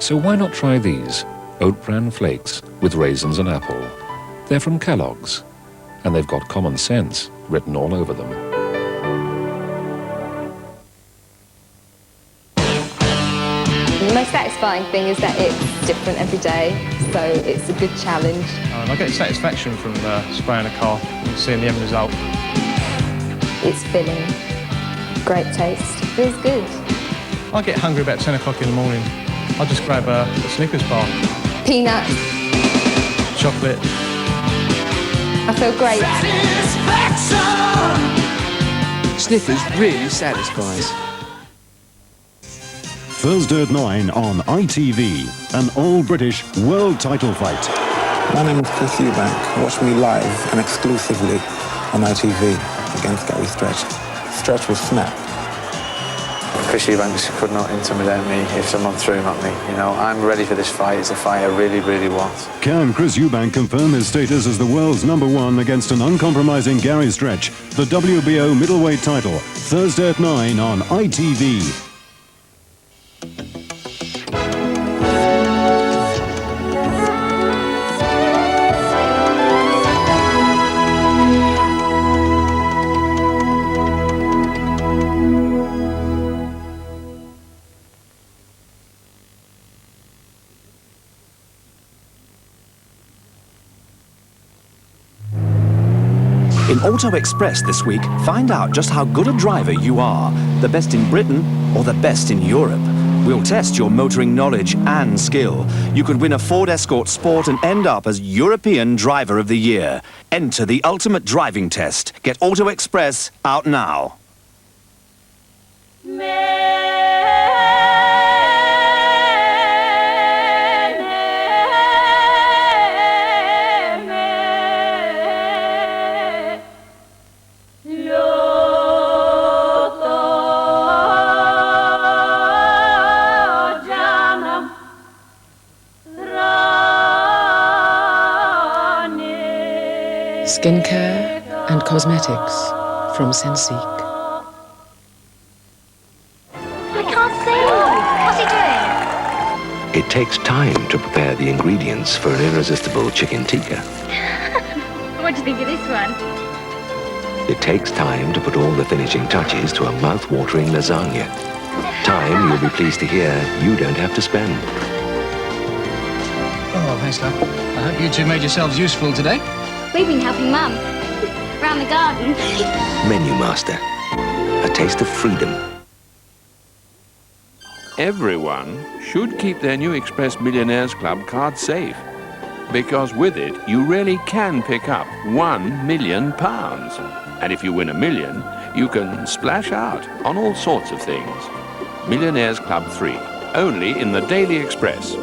So why not try these oat bran flakes with raisins and apple? They're from Kellogg's, and they've got common sense written all over them. The most satisfying thing is that it's different every day, so it's a good challenge. I get satisfaction from spraying a car and seeing the end result. It's filling, great taste, feels good. I get hungry about 10 o'clock in the morning. I'll just grab a Snickers bar. Peanuts. Chocolate. I feel great. Snickers really satisfies. Thursday at 9 on ITV, an all-British world title fight. My name is Eubank. Watch me live and exclusively on ITV against Gary Stretch. Stretch will snap. Eubank could not intimidate me if someone threw him at me. You know, I'm ready for this fight. It's a fight I really, really want. Can Chris Eubank confirm his status as the world's #1 against an uncompromising Gary Stretch? The WBO middleweight title, Thursday at 9 on ITV. In Auto Express this week, find out just how good a driver you are. The best in Britain or the best in Europe. We'll test your motoring knowledge and skill. You could win a Ford Escort Sport and end up as European Driver of the Year. Enter the ultimate driving test. Get Auto Express out now. Skincare and cosmetics from Sensiq. I can't see. What's he doing? It takes time to prepare the ingredients for an irresistible chicken tikka. What do you think of this one? It takes time to put all the finishing touches to a mouth-watering lasagna. Time you'll be pleased to hear you don't have to spend. Oh, thanks, love. I hope you two made yourselves useful today. We've been helping Mum around the garden. Menu Master. A taste of freedom. Everyone should keep their new Express Millionaires Club card safe, because with it you really can pick up £1 million. And if you win $1 million, you can splash out on all sorts of things. Millionaires Club 3, only in the Daily Express.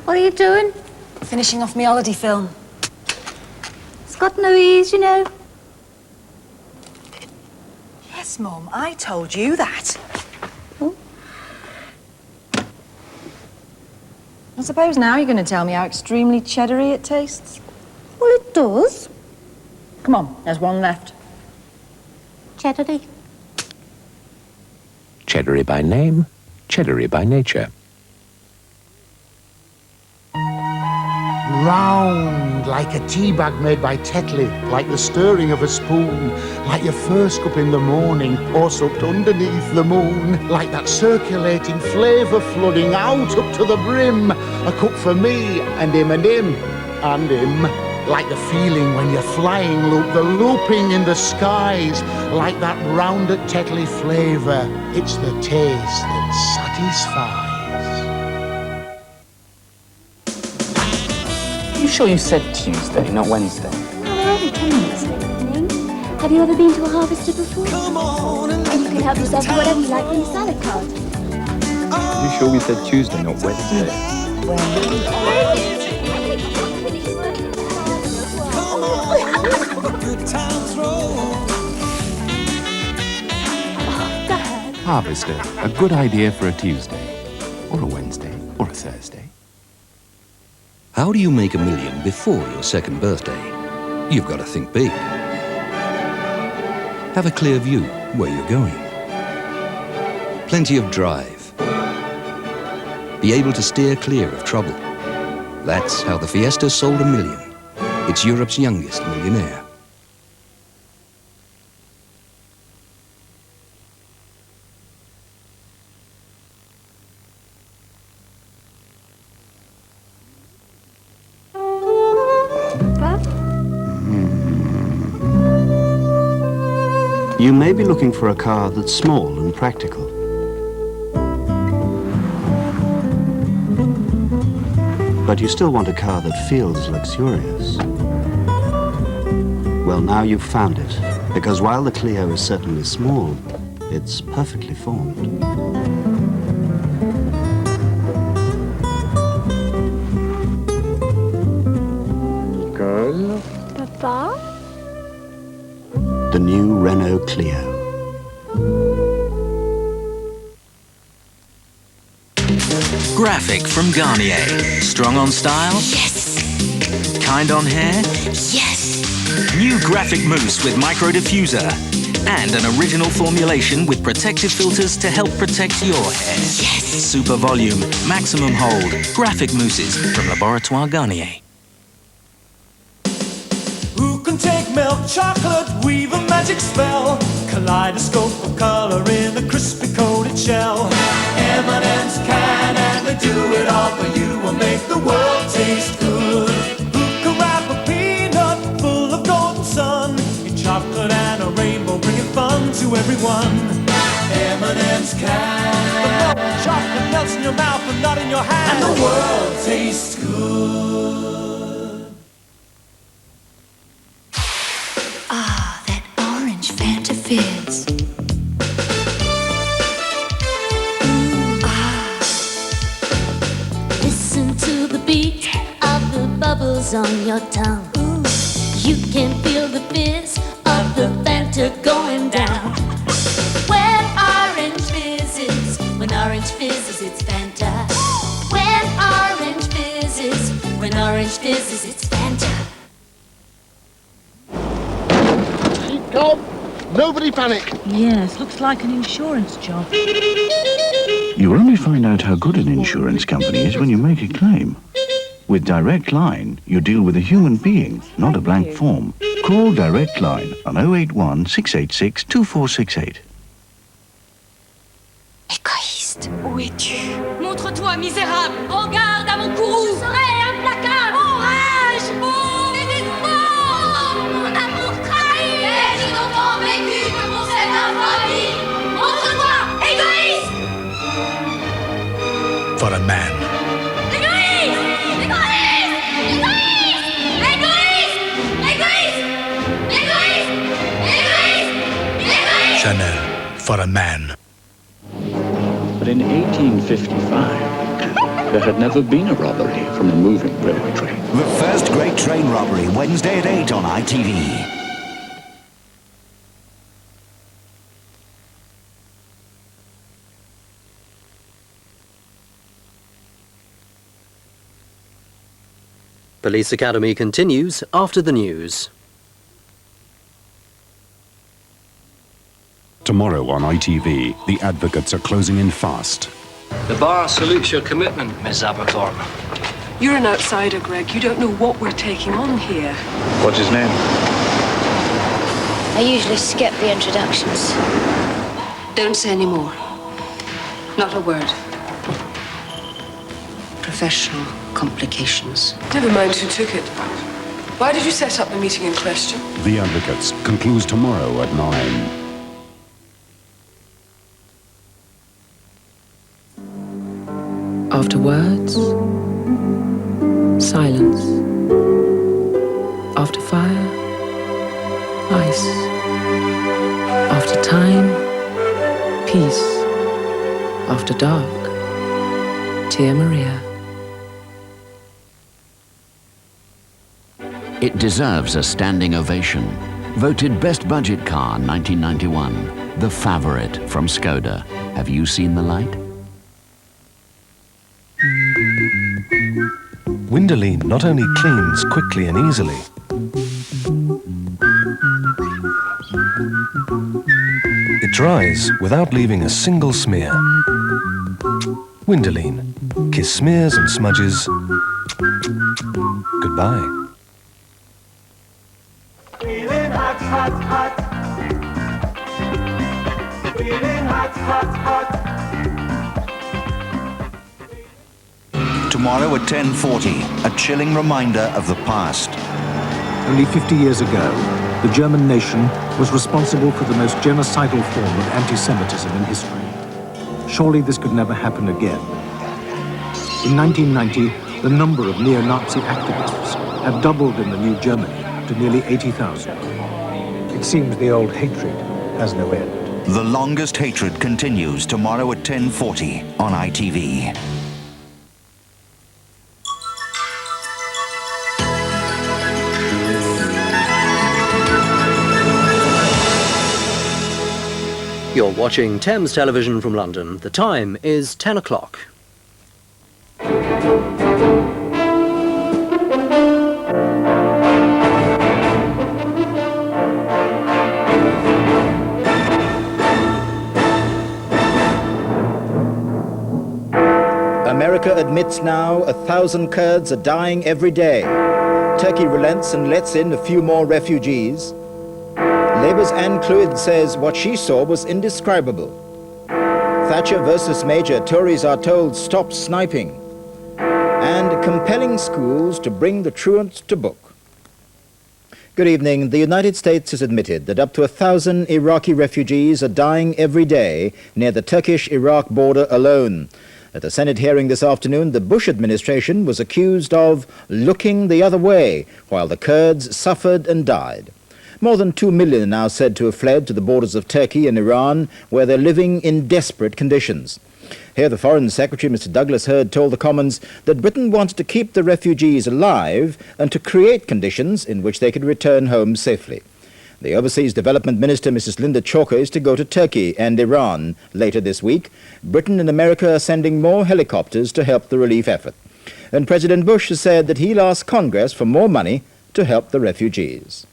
What are you doing? Finishing off my holiday film. It's got no ears, you know. Yes, Mum, I told you that. Oh. I suppose now you're going to tell me how extremely cheddary it tastes. Well, it does. Come on, there's one left. Cheddarie. Cheddarie by name, Cheddarie by nature. Round, like a tea bag made by Tetley, like the stirring of a spoon, like your first cup in the morning, or supped underneath the moon, like that circulating flavour flooding out up to the brim, a cup for me, and him, and him, and him, like the feeling when you're flying loop, the looping in the skies, like that rounded Tetley flavour, it's the taste that satisfies. You sure you said Tuesday, not Wednesday? Well, we're only 10 minutes opening. Have you ever been to a harvester before? And you can help yourself to whatever you like from the salad cart. You sure we said Tuesday, not Wednesday? Harvester, a good idea for a Tuesday, or a Wednesday, or a Thursday. How do you make $1 million before your second birthday? You've got to think big. Have a clear view where you're going. plenty of drive. Be able to steer clear of trouble. That's how the Fiesta sold 1 million. It's Europe's youngest millionaire. You may be looking for a car that's small and practical. But you still want a car that feels luxurious. Well, now you've found it, because while the Clio is certainly small, it's perfectly formed. Nicole? Papa? The new Renault Clio. Grafic from Garnier. Strong on style? Yes. Kind on hair? Yes. New Grafic Mousse with micro diffuser. And an original formulation with protective filters to help protect your hair. Yes. Super volume, maximum hold. Grafic Mousses from Laboratoires Garnier. Who can take milk chocolate, weave a magic spell? Kaleidoscope of color in a crispy coated shell. M&M's can and they do it all for you and make the world taste good. Who can wrap a peanut full of golden sun in chocolate and a rainbow, bringing fun to everyone? M&M's can. The milk chocolate melts in your mouth and not in your hand, and the world tastes good. Ah, that orange Fanta fizz. Listen to the beat of the bubbles on your tongue. You can feel the fizz of the Fanta going down. When orange fizzes, it's Fanta. When orange fizzes, it's Fanta. Keep calm. Nobody panic. Yes, looks like an insurance job. You only find out how good an insurance company is when you make a claim. With Direct Line, you deal with a human being, not a blank form. Call Direct Line on 081 686 2468. Égoïste, où es-tu? Montre-toi, misérable. Regarde à mon courroux. Je serai implacable. Orage. Mon désespoir. Mon amour trahi. Ai-je longtemps vécu que pour cette infamie? Montre-toi, égoïste. For a man. Égoïste. Égoïste. Égoïste. Égoïste. Égoïste. Égoïste. Égoïste. Chanel. For a man. But in 1855, there had never been a robbery from a moving railway train. The first great train robbery, Wednesday at 8 on ITV. Police Academy continues after the news. Tomorrow on ITV, the advocates are closing in fast. The bar salutes your commitment, Miss Aberthorpe. You're an outsider, Greg. You don't know what we're taking on here. What's his name? I usually skip the introductions. Don't say any more. Not a word. Professional complications. Never mind who took it. Why did you set up the meeting in question? The advocates concludes tomorrow at 9. After words, silence. After fire, ice. After time, peace. After dark, Tia Maria. It deserves a standing ovation. Voted Best Budget Car 1991, the Favorit from Skoda. Have you seen the light? Windolene not only cleans quickly and easily, it dries without leaving a single smear. Windolene. Kiss smears and smudges goodbye. Feeling hot, hot, hot. Feeling hot, hot, hot. Tomorrow at 10:40, a chilling reminder of the past. Only 50 years ago, the German nation was responsible for the most genocidal form of anti-Semitism in history. Surely this could never happen again. In 1990, the number of neo-Nazi activists had doubled in the new Germany to nearly 80,000. It seems the old hatred has no end. The longest hatred continues tomorrow at 10:40 on ITV. You're watching Thames Television from London. The time is 10 o'clock. America admits now 1,000 Kurds are dying every day. Turkey relents and lets in a few more refugees. Labour's Anne Clwyd says what she saw was indescribable. Thatcher versus Major, Tories are told stop sniping. And compelling schools to bring the truant to book. Good evening. The United States has admitted that up to 1,000 Iraqi refugees are dying every day near the Turkish-Iraq border alone. At a Senate hearing this afternoon, the Bush administration was accused of looking the other way while the Kurds suffered and died. More than 2 million are now said to have fled to the borders of Turkey and Iran, where they're living in desperate conditions. Here the Foreign Secretary, Mr. Douglas Hurd, told the Commons that Britain wanted to keep the refugees alive and to create conditions in which they could return home safely. The Overseas Development Minister, Mrs. Linda Chalker, is to go to Turkey and Iran later this week. Britain and America are sending more helicopters to help the relief effort. And President Bush has said that he'll ask Congress for more money to help the refugees.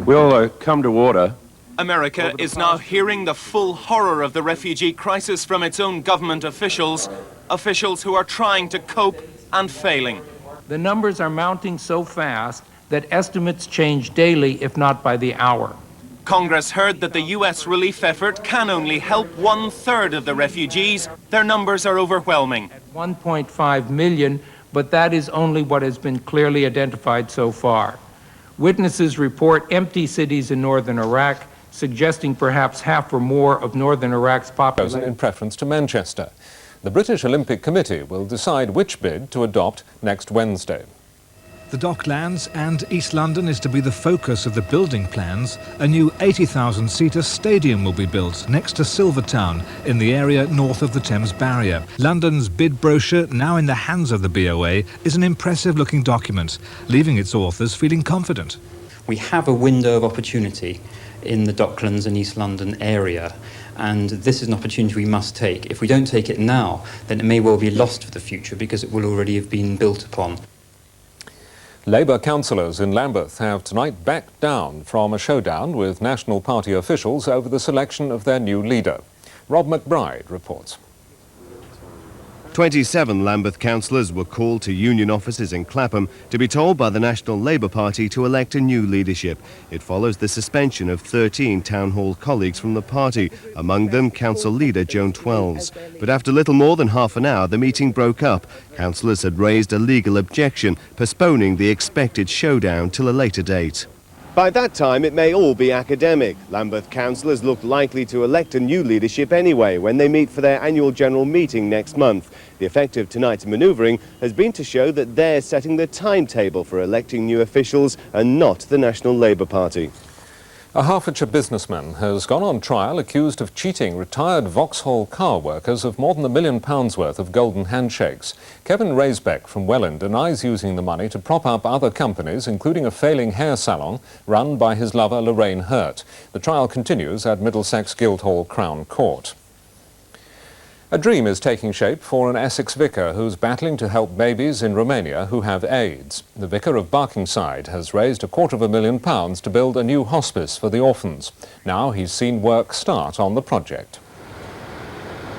We'll come to order. America is now hearing the full horror of the refugee crisis from its own government officials who are trying to cope and failing. The numbers are mounting so fast that estimates change daily, if not by the hour. Congress heard that the U.S. relief effort can only help 1/3 of the refugees. Their numbers are overwhelming. 1.5 million, but that is only what has been clearly identified so far. Witnesses report empty cities in northern Iraq, suggesting perhaps half or more of northern Iraq's population. In preference to Manchester. The British Olympic Committee will decide which bid to adopt next Wednesday. The Docklands and East London is to be the focus of the building plans. A new 80,000-seater stadium will be built next to Silvertown in the area north of the Thames barrier. London's bid brochure, now in the hands of the BOA, is an impressive-looking document, leaving its authors feeling confident. We have a window of opportunity in the Docklands and East London area, and this is an opportunity we must take. If we don't take it now, then it may well be lost for the future because it will already have been built upon. Labour councillors in Lambeth have tonight backed down from a showdown with National Party officials over the selection of their new leader. Rob McBride reports. 27 Lambeth councillors were called to union offices in Clapham to be told by the National Labour Party to elect a new leadership. It follows the suspension of 13 town hall colleagues from the party, among them council leader Joan Twells. But after little more than half an hour, the meeting broke up. Councillors had raised a legal objection, postponing the expected showdown till a later date. By that time, it may all be academic. Lambeth councillors look likely to elect a new leadership anyway when they meet for their annual general meeting next month. The effect of tonight's manoeuvring has been to show that they're setting the timetable for electing new officials and not the National Labour Party. A Hertfordshire businessman has gone on trial accused of cheating retired Vauxhall car workers of more than £1 million worth of golden handshakes. Kevin Raisbeck from Welland denies using the money to prop up other companies, including a failing hair salon run by his lover Lorraine Hurt. The trial continues at Middlesex Guildhall Crown Court. A dream is taking shape for an Essex vicar who's battling to help babies in Romania who have AIDS. The vicar of Barkingside has raised £250,000 to build a new hospice for the orphans. Now he's seen work start on the project.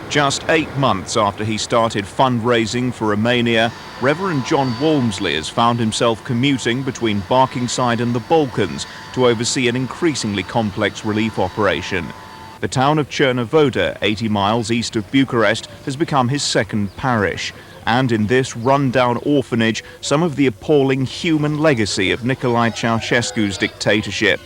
Just 8 months after he started fundraising for Romania, Reverend John Walmsley has found himself commuting between Barkingside and the Balkans to oversee an increasingly complex relief operation. The town of Cernavodă, 80 miles east of Bucharest, has become his second parish. And in this run-down orphanage, some of the appalling human legacy of Nicolae Ceausescu's dictatorship.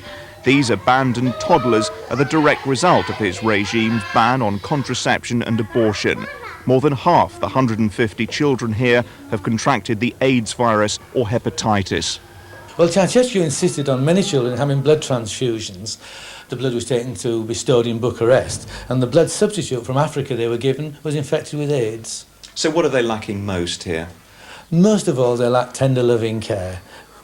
These abandoned toddlers are the direct result of his regime's ban on contraception and abortion. More than half the 150 children here have contracted the AIDS virus or hepatitis. Well, Ceausescu insisted on many children having blood transfusions. The blood was taken to be stored in Bucharest, and the blood substitute from Africa they were given was infected with AIDS. So what are they lacking most here? Most of all, they lack tender, loving care.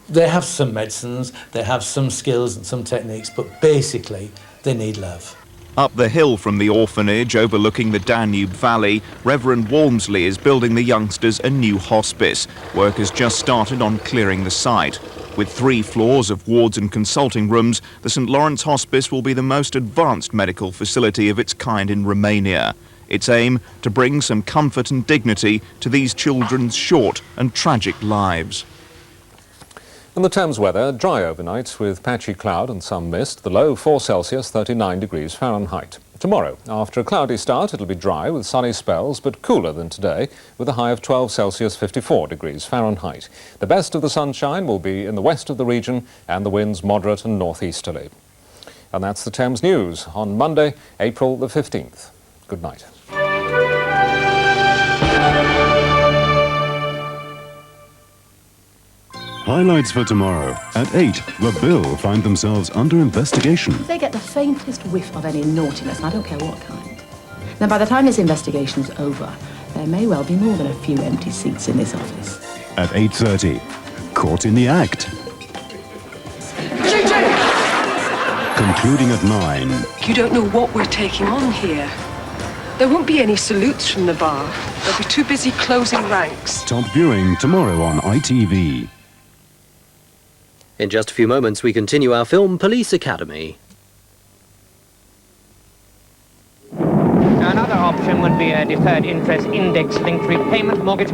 They have some medicines, they have some skills and some techniques, but basically, they need love. Up the hill from the orphanage overlooking the Danube Valley, Reverend Walmsley is building the youngsters a new hospice. Work has just started on clearing the site. With 3 floors of wards and consulting rooms, the St Lawrence Hospice will be the most advanced medical facility of its kind in Romania. Its aim, to bring some comfort and dignity to these children's short and tragic lives. And the Thames weather, dry overnight with patchy cloud and some mist. The low 4 Celsius, 39 degrees Fahrenheit. Tomorrow, after a cloudy start, it'll be dry with sunny spells, but cooler than today, with a high of 12 Celsius, 54 degrees Fahrenheit. The best of the sunshine will be in the west of the region, and the winds moderate and northeasterly. And that's the Thames News on Monday, April the 15th. Good night. Highlights for tomorrow. At 8, the Bill find themselves under investigation. If they get the faintest whiff of any naughtiness, and I don't care what kind, then by the time this investigation is over, there may well be more than a few empty seats in this office. At 8:30, Caught in the Act. Concluding at 9. You don't know what we're taking on here. There won't be any salutes from the bar. They'll be too busy closing ranks. Top viewing tomorrow on ITV. In just a few moments, we continue our film Police Academy. Another option would be a deferred interest index-linked repayment mortgage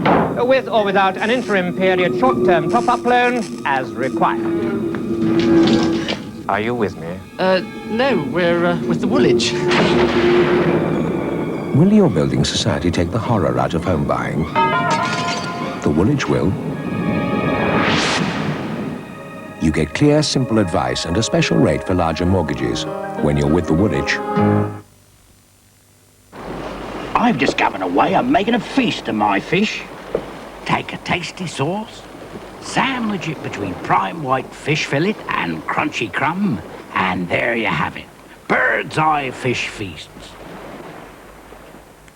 with or without an interim period short-term top-up loan as required. Are you with me? No, we're with the Woolwich. Will your building society take the horror out of home buying? The Woolwich will. You get clear, simple advice and a special rate for larger mortgages when you're with the Woolwich. I've discovered a way of making a feast of my fish. Take a tasty sauce, sandwich it between prime white fish fillet and crunchy crumb, and there you have it. Bird's eye fish feasts.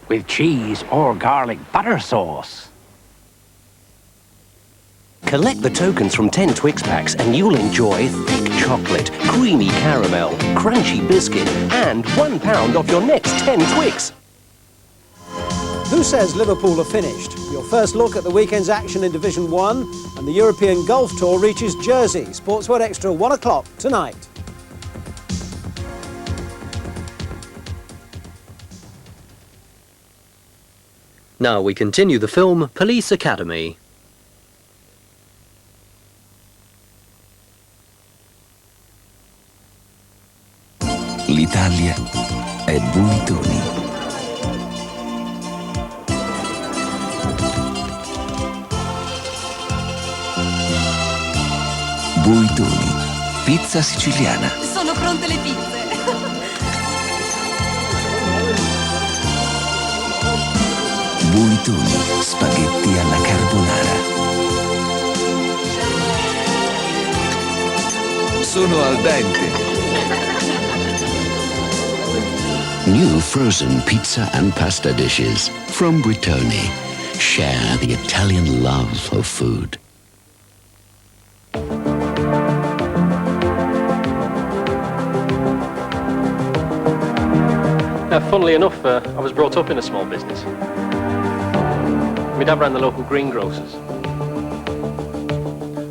With cheese or garlic butter sauce. Collect the tokens from 10 Twix packs and you'll enjoy thick chocolate, creamy caramel, crunchy biscuit, and £1 off your next 10 Twix. Who says Liverpool are finished? Your first look at the weekend's action in Division 1, and the European Golf Tour reaches Jersey. Sportsword Extra, 1 o'clock tonight. Now we continue the film Police Academy. L'Italia è Buitoni. Buitoni, pizza siciliana. Sono pronte le pizze. Buitoni, spaghetti alla carbonara. Sono al dente. New frozen pizza and pasta dishes from Buitoni. Share the Italian love of food. Funnily enough, I was brought up in a small business. My dad ran the local greengrocers.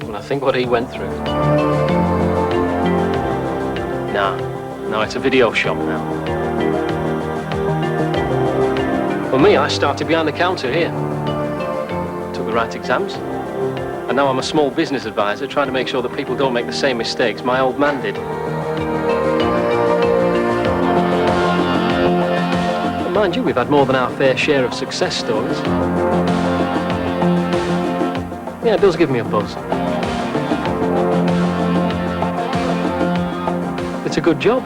Well, I think what he went through. No, it's a video shop now. For me, I started behind the counter here. Took the right exams. And now I'm a small business advisor trying to make sure that people don't make the same mistakes my old man did. But mind you, we've had more than our fair share of success stories. Yeah, it does give me a buzz. It's a good job.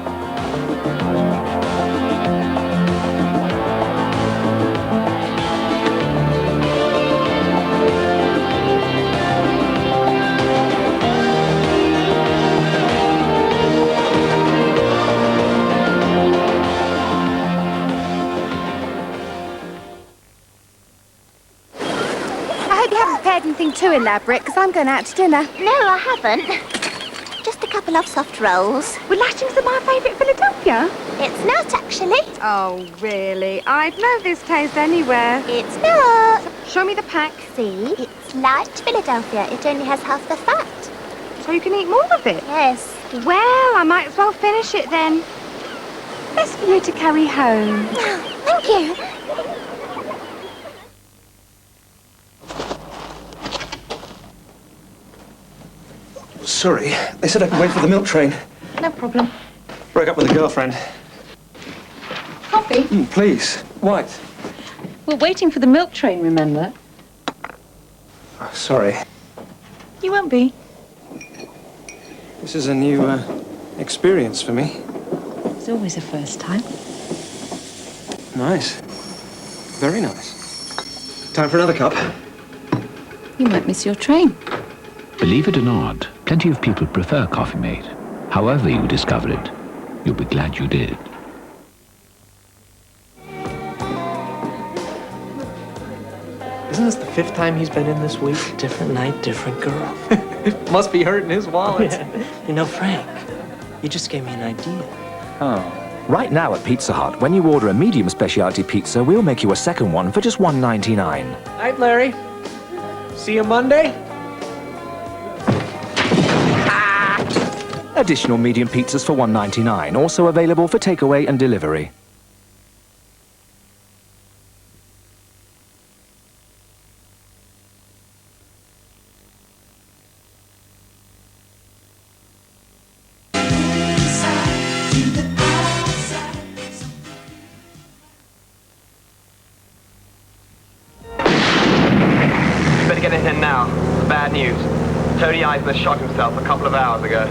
Anything too elaborate, because I'm going out to dinner. No, I haven't. Just a couple of soft rolls. Well, lashings are my favourite Philadelphia. It's not, actually. Oh, really? I'd know this taste anywhere. It's not. Show me the pack. See? It's light Philadelphia. It only has half the fat. So you can eat more of it? Yes. Well, I might as well finish it then. Best for you to carry home. Thank you. Sorry, they said I could wait for the milk train. No problem. Broke up with a girlfriend. Coffee? Please. White. We're waiting for the milk train, remember? Oh, sorry. You won't be. This is a new experience for me. It's always a first time. Nice. Very nice. Time for another cup. You might miss your train. Believe it or not, plenty of people prefer Coffee Mate. However you discover it, you'll be glad you did. Isn't this the 5th time he's been in this week? Different night, different girl. Must be hurting his wallet. Yeah. You know, Frank, you just gave me an idea. Oh. Right now at Pizza Hut, when you order a medium specialty pizza, we'll make you a second one for just $1.99. Night, Larry. See you Monday. Additional medium pizzas for $1.99, also available for takeaway and delivery. Better get in here now. Bad news. Tony Eisner shot himself a couple of hours ago.